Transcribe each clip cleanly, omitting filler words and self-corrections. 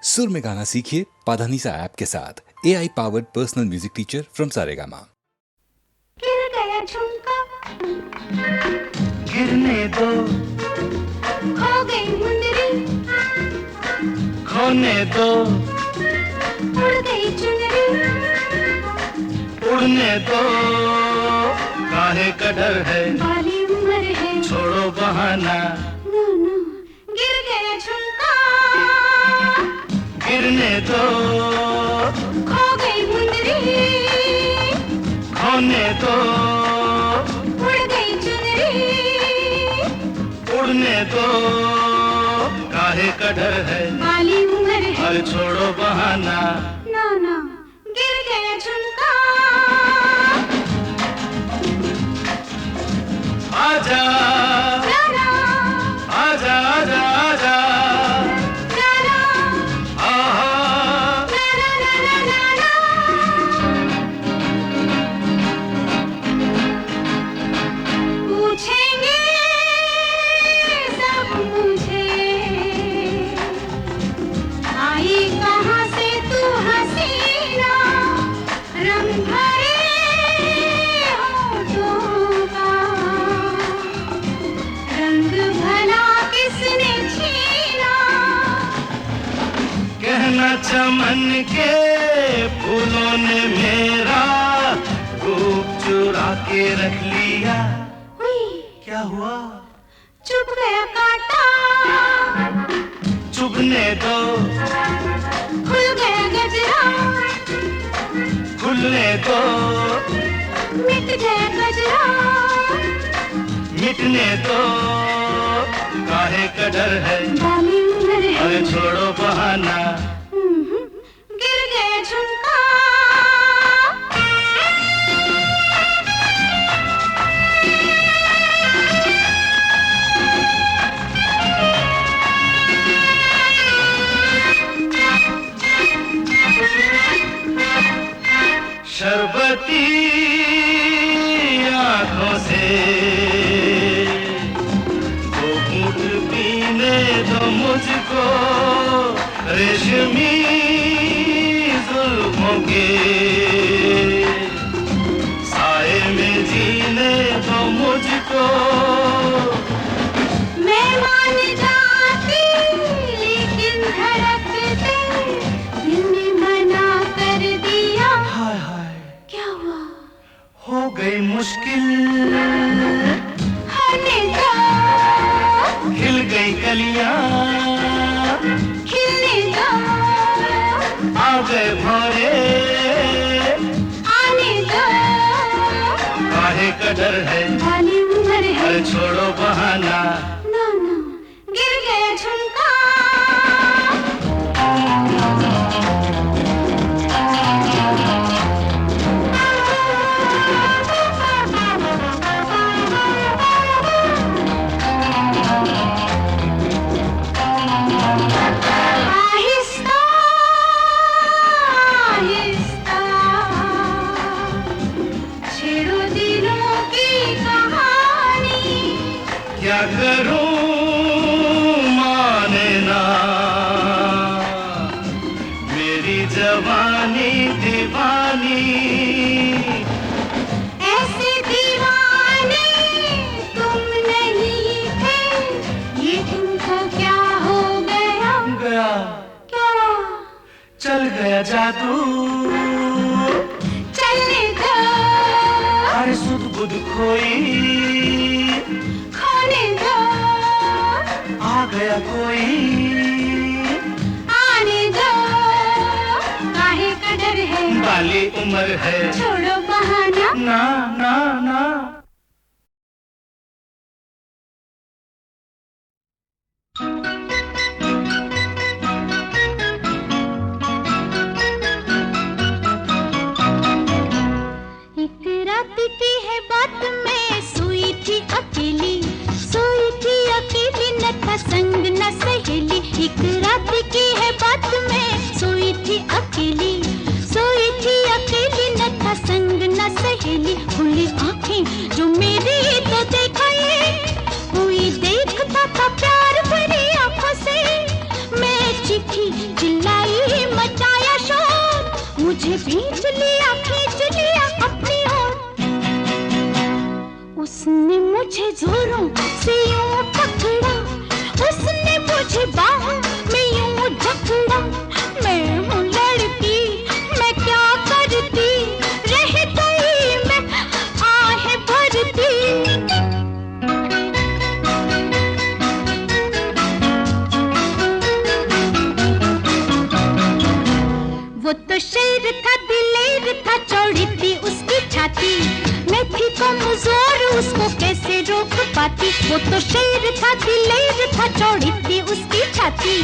सुर में गाना सीखिए पाधानीसा ऐप के साथ। AI powered personal music teacher from Saregama. गिर गया झुमका, गिरने दो, खो गई मुंदरी, खोने दो, उड़ गई चुनरी, उड़ने दो, काहे का डर है, बाली उम्र है, छोड़ो बहाना। नो नो, गिर गया झुमका, गिरने दो, खो गई मुंदरी, खोने दो, उड़ गई चुनरी, उड़ने दो, काहे का डर है, बाली उम्र है, अरे छोड़ो बहाना। नो नो, गिर गया झुमका, आजा गाना, आजा आजा आजा, गाना, आहा, गाना, गाना, गाना। पूछेंगे सब मुझे, आई कहाँ से तू हसीना, रंग भरे होठों का, रंग भला किसने छीना। कहना चमन के फूलों ने मेरा रूप चुरा के रख लिया। हुई, क्या हुआ? चुप गया कांटा, चुभने दो, खुल गया गजरा, खुलने दो, मिट गया गजरा, मिटने दो, काहे का डर है, बाली उम्र है, अरे छोड़ो बहाना। गिर गया झुमका, शरबती आंखों से वो घूंट पीने दो मुझको, रेशमी जुल्फों के साए में जीने दो मुझको। मैं मान जाती लेकिन धड़कते दिल ने मना कर दिया। हाय हाय, क्या हुआ? हो गई मुश्किल, होने दो, खिल गई कलियां, खिलने दो, आ गए भौरे, आने दो, काहे का डर है, बाली उम्र है, अरे छोड़ो बहाना। नो नो, गिर गया झुमका, आहिस्ता आहिस्ता छेड़ो दिलों की कहानी। क्या करूं माने ना, मेरी जवानी दीवानी। ऐसे दीवाने तुम नहीं थे, ये तुमको क्या हो गया? गया, क्या? चल गया जादू, चलने दो, अरे सुध बुध खोई, खोने दो, आ गया कोई, आने दो, काहे का डर है, बाली उम्र है, छोड़ो बहाना। ना ना ना। एक रात की है बात, मैं सोई थी अकेली, सोई थी अकेली, न था संग न सहेली। एक रात की है बात, मैं सोई थी अकेली, सोई थी अकेली, न था संग न सहेली। खुली आंखें जोरों से यूं पकड़ा, उसने मुझे बाहों में यूं जकड़ा। मैं हूँ लड़की, मैं क्या करती, रह गई मैं आहें भरती। वो तो शेर था, दिलेर था, चौड़ी थी उसकी छाती। मैं थी कमजोर, उसको कैसे रोक पाती। वो तो शेर था, दिलेर था, चौड़ी थी उसकी छाती।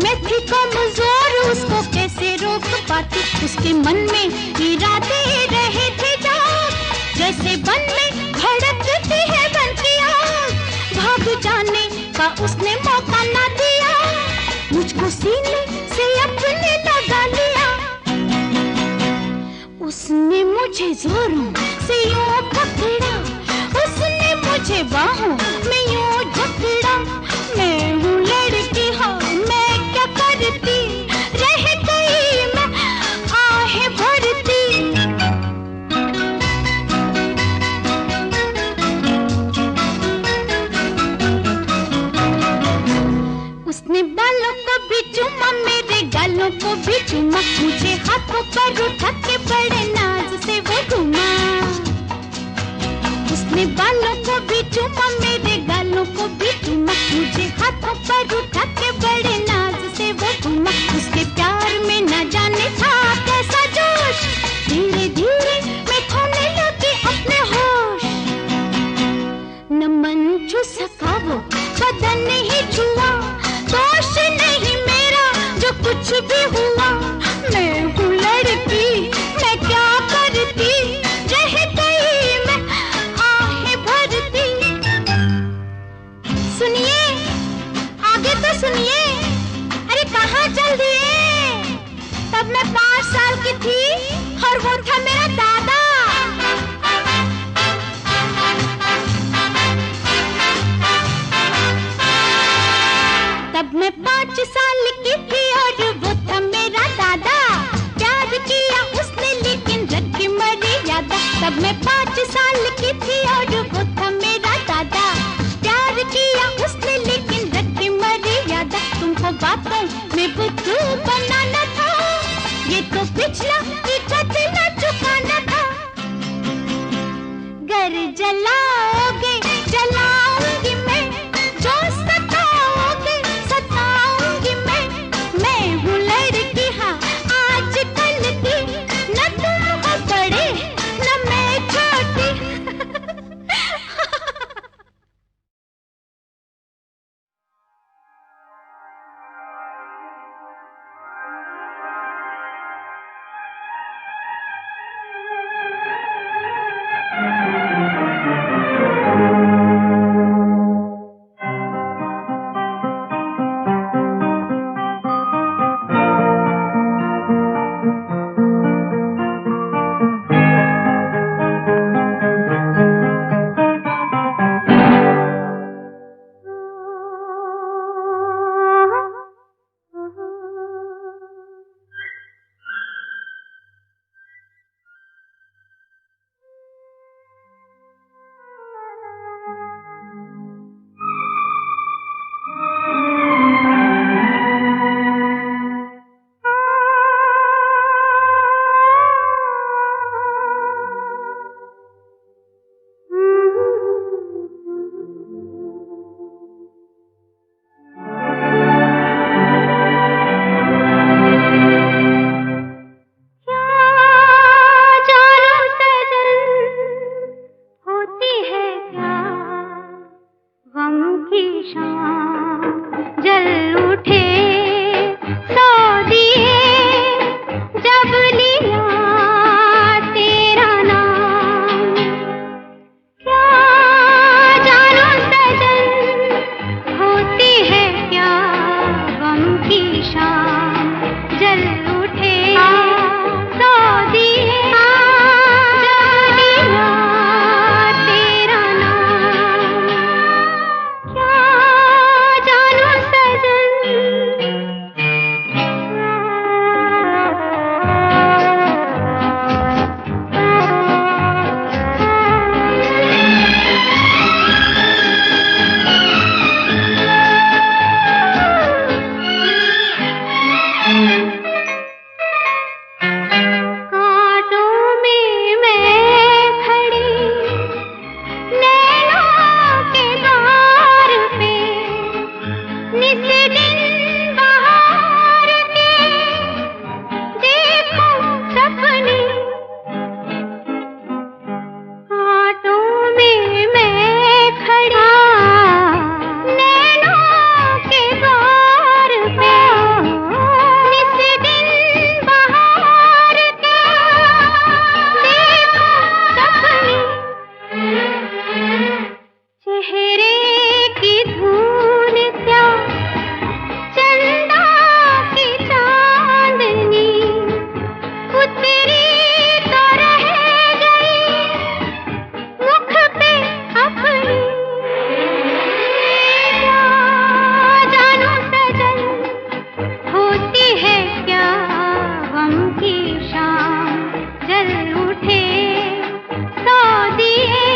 मैं थी कमजोर, उसको कैसे रोक पाती। उसके मन में इरादे रहे थे जाग, जैसे वन में भड़कती है वन की आग। भाग जाने का उसने मौका ना दिया, मुझको सीने से अपने लगा लिया। उसने मुझे जोरों से यूं पकड़ा, उसने मुझे बाहों में यूं जकड़ा। मैं हूँ लड़की, हाँ मैं क्या करती, रह गई मैं आहें भरती। उसने बालों को भी चूमा, मेरे गालों को भी चूमा। मुझे हाथों पर उठा के बड़े नाज से वो घुमा। उसने बालों को भी चूमा, मेरे गालों को भी चूमा। मुझे हाथों पर उठा के बड़े नाज से वो घुमा। उसके प्यार में न जाने था कैसा जोश, धीरे धीरे मैं खोने लगी अपने होश। न मन छू सका वो बदन ही छुआ, दोष नहीं मेरा जो कुछ भी हुआ। मैं हूँ लड़की, मैं क्या करती, रह गई मैं आहें भरती। सुनिए, आगे तो सुनिए। अरे कहाँ चल दिए? तब मैं 5 साल की थी और वो था मेरा दादा। तब मैं 5 साल की थी और वो था मेरा दादा। प्यार किया उसने लेकिन रखी मर्यादा। तब मैं 5 साल की थी और वो था मेरा दादा। प्यार किया उसने लेकिन रखी मर्यादा। तुमको बातों में बुद्धू बनाना था, ये तो पिछला इज्जत न चुकाना था। घर जलाओगे जलाऊंगी मैं, जो सताओगे सताऊंगी मैं हूँ लड़की, हाँ आजकल की। न तुम हो बड़े न मैं छोटी। गम की शाम जल उठे, सौ दिए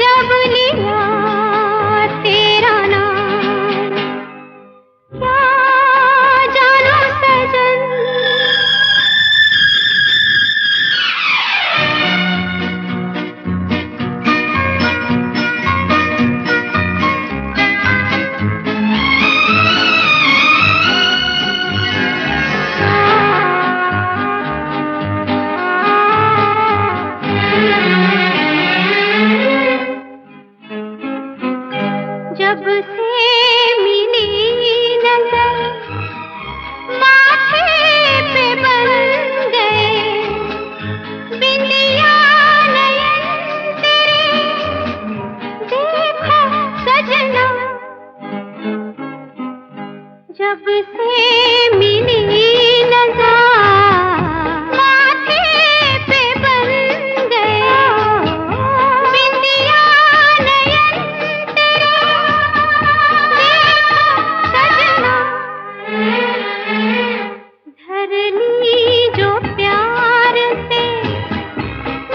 जब लिया तेरा नाम, क्या जानो सजन। जब से मिली नजर माथे पे बन गए, बिंदिया नयन तेरे देखो सजना। जब से मिली नजर माथे पे बन गए, बिंदिया नयन धर ली जो प्यार से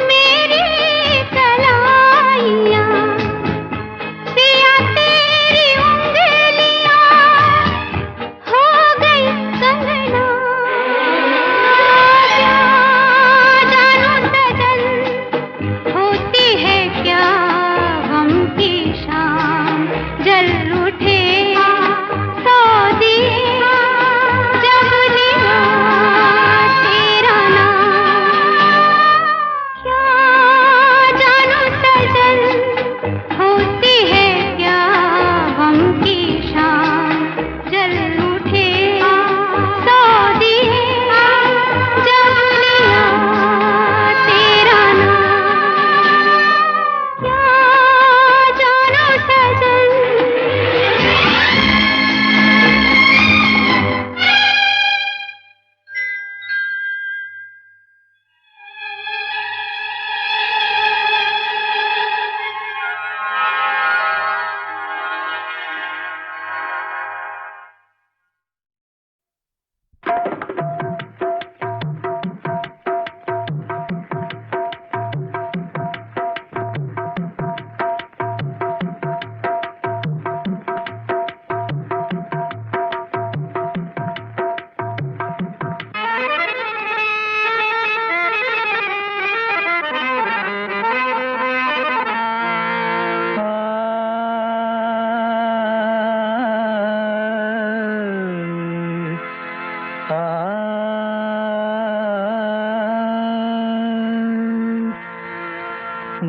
मेरी कलाइयाँ, पिया तेरी उंगलियाँ हो गई कंगना। क्या जानो सजन होती है क्या गम की शाम जल उठे, सौ दिए जब लिया तेरा नाम, क्या जानो सजन होती है क्या गम की शाम जल उठे, सौ दिए जब लिया तेरा नाम, क्या जानो सजन।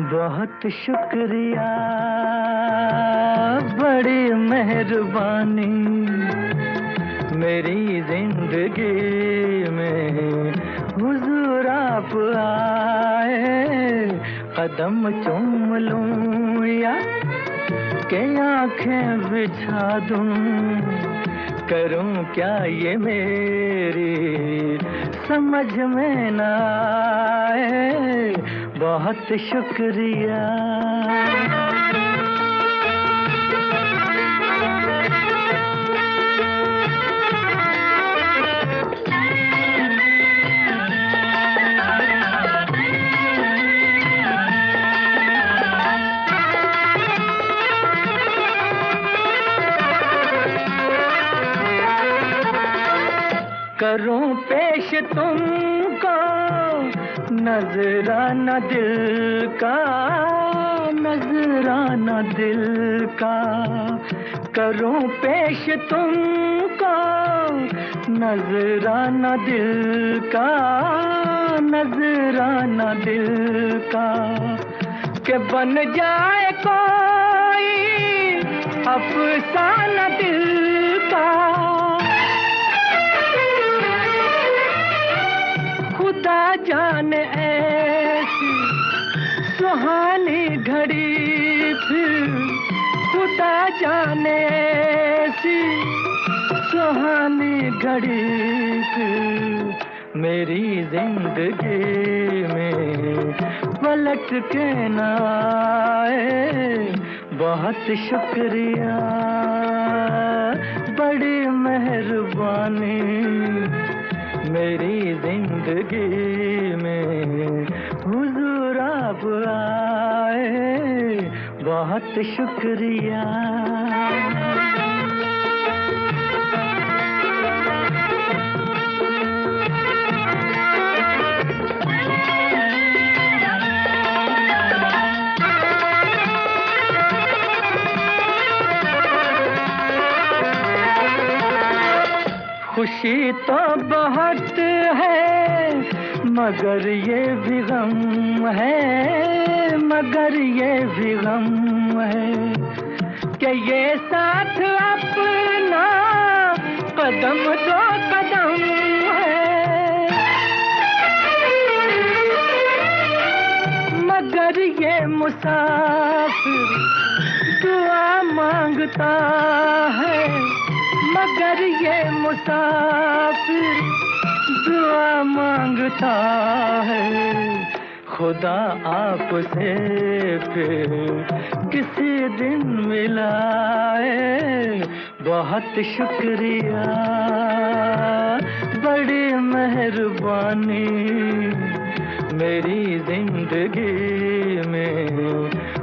बहुत शुक्रिया, बड़ी मेहरबानी, मेरी जिंदगी में हुजूर आप आए। कदम चूम लूं या के आंखें बिछा दूं, करूं क्या ये मेरी समझ में ना आए। बहुत शुक्रिया। करूं पेश तुमको नजराना दिल का, नजराना दिल का। करूं पेश तुमको नजराना दिल का, नजराना दिल का। के बन जाए कोई अफसाना दिल का, खुदा जाने ऐसी सुहानी घड़ी फिर, खुदा जाने ऐसी सुहानी घड़ी फिर मेरी जिंदगी में पलट के न आए। बहुत शुक्रिया, बड़ी मेहरबानी, मेरी जिंदगी में हुजूर आप आए, बहुत शुक्रिया। खुशी तो बहुत है मगर ये भी गम है, मगर ये भी गम है कि ये साथ अपना कदम दो कदम है, मगर ये मुसाफिर दुआ मांगता है, मगर ये मुसाफिर दुआ मांगता है। खुदा आपसे फिर किसी दिन मिलाए, बहुत शुक्रिया, बड़ी मेहरबानी मेरी जिंदगी में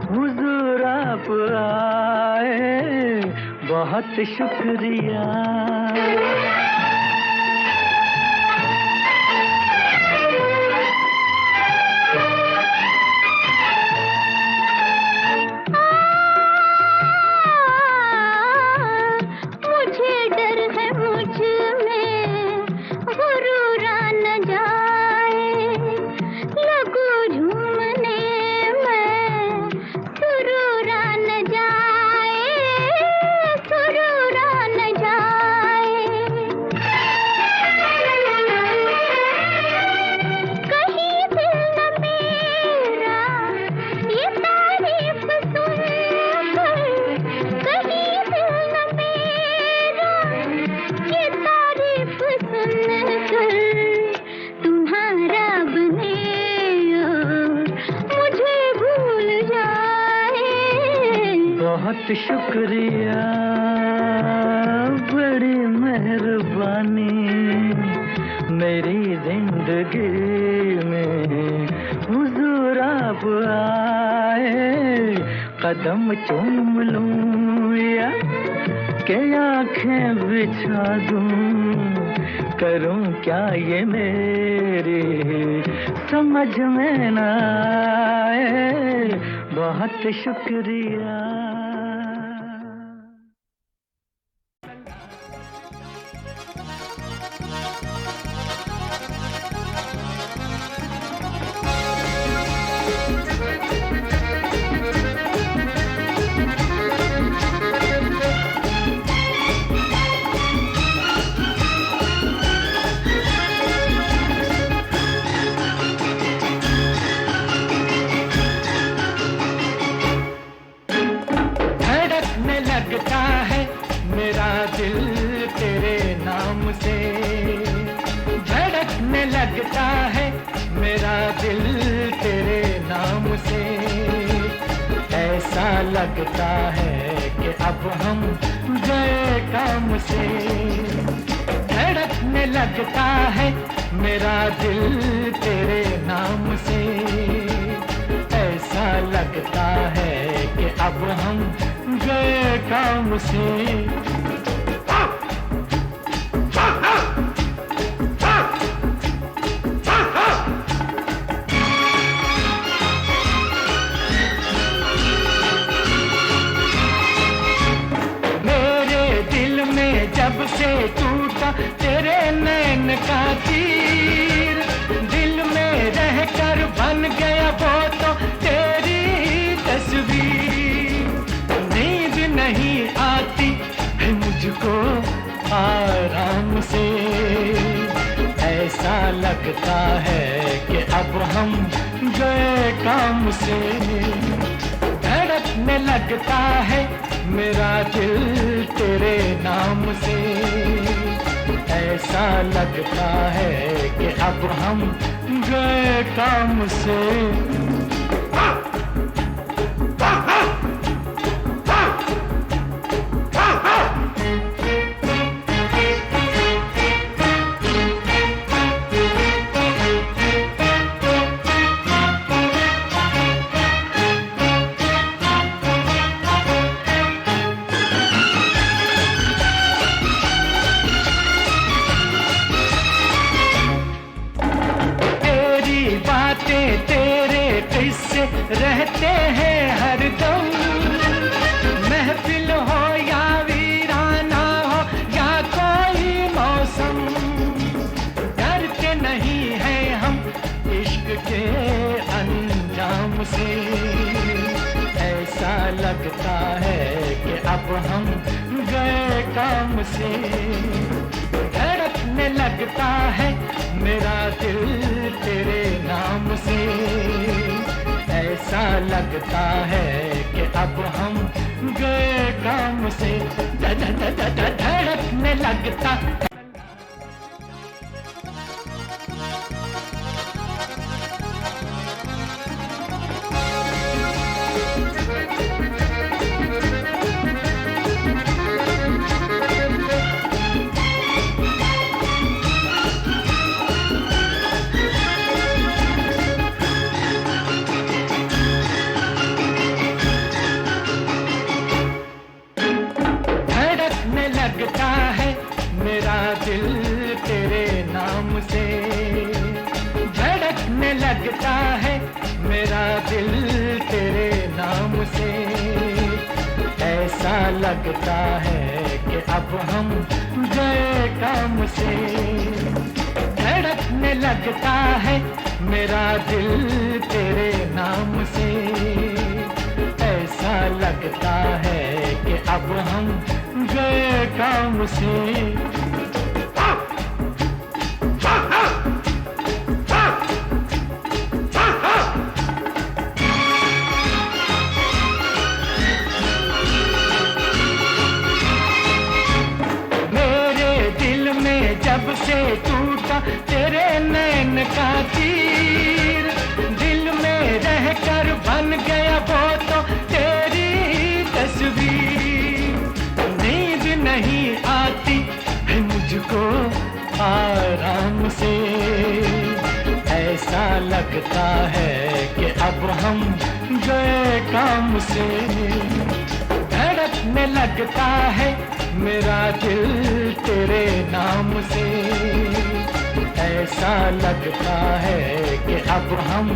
हुजूर आप आए, बहुत शुक्रिया। मुझे डर है मुझ में गुरूर न जाए, लगो झूमने में सुरूर न जाए, सुरूर न जाए। कहीं दिल न मेरा ये तारीफ सुनकर, कहीं दिल न मेरा ये तारीफ सुनकर, तुम्हारा बने और मुझे भूल जाए, बहुत शुक्रिया, बड़ी मेहरबानी मेरी जिंदगी में हुजूर आप आए, कदम चूम लूं या के आंखें बिछा दूं, करूं क्या ये मेरी समझ में ना आए, बहुत शुक्रिया। धड़कने लगता है मेरा दिल तेरे नाम से, धड़कने लगता है मेरा दिल तेरे नाम से, ऐसा लगता है कि अब हम गए काम से। धड़कने लगता है मेरा दिल तेरे नाम से, ऐसा लगता है कि अब हम गए काम से। मेरे दिल में जब से टूटा तेरे नैन का तीर, दिल में रहकर बन गया वो तो तेरी तस्वीर। नींद नहीं आती है मुझको आराम से, ऐसा लगता है कि अब हम गए काम से। धड़कने लगता है मेरा दिल तेरे नाम से, ऐसा लगता है कि अब हम गए काम से। से रहते हैं हरदम। महफिल हो या वीराना हो या कोई मौसम, डरते नहीं हैं हम इश्क के अंजाम से। ऐसा लगता है कि अब हम गए काम से। धड़कने लगता है मेरा दिल तेरे नाम से। ऐसा लगता है कि अब हम गए काम से। धड़कने लगता। लगता है मेरा दिल तेरे नाम से। धड़कने लगता है मेरा दिल तेरे नाम से। ऐसा लगता है कि अब हम गए काम से। धड़कने लगता है मेरा दिल तेरे नाम से। ऐसा लगता है कि अब हम गए काम से। मेरे दिल में जब से टूटा तेरे नैन का तीर, दिल में रहकर बन गया वो तो तेरी तस्वीर। नींद नहीं आती है मुझको आराम से। ऐसा लगता है कि अब हम गए काम से। धड़कने लगता है मेरा दिल तेरे नाम से। ऐसा लगता है कि अब हम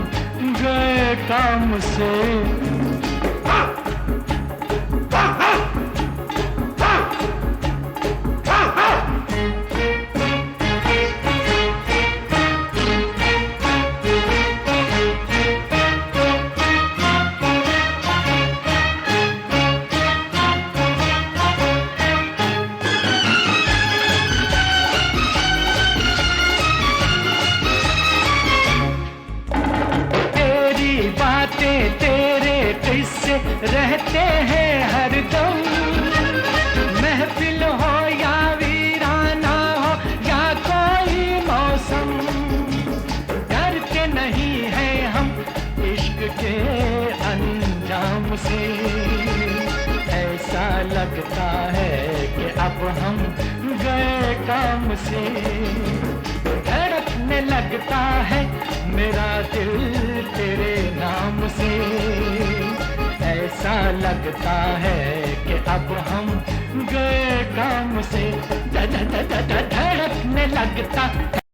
गए काम से। तेरे किस्से रहते हैं हरदम। महफिल हो या वीराना हो या कोई मौसम, डरते नहीं हैं हम इश्क के अंजाम से। ऐसा लगता है कि अब हम गए काम से। धड़कने लगता है मेरा दिल तेरे नाम से। ऐसा लगता है कि अब हम गए काम से। धड़कने लगता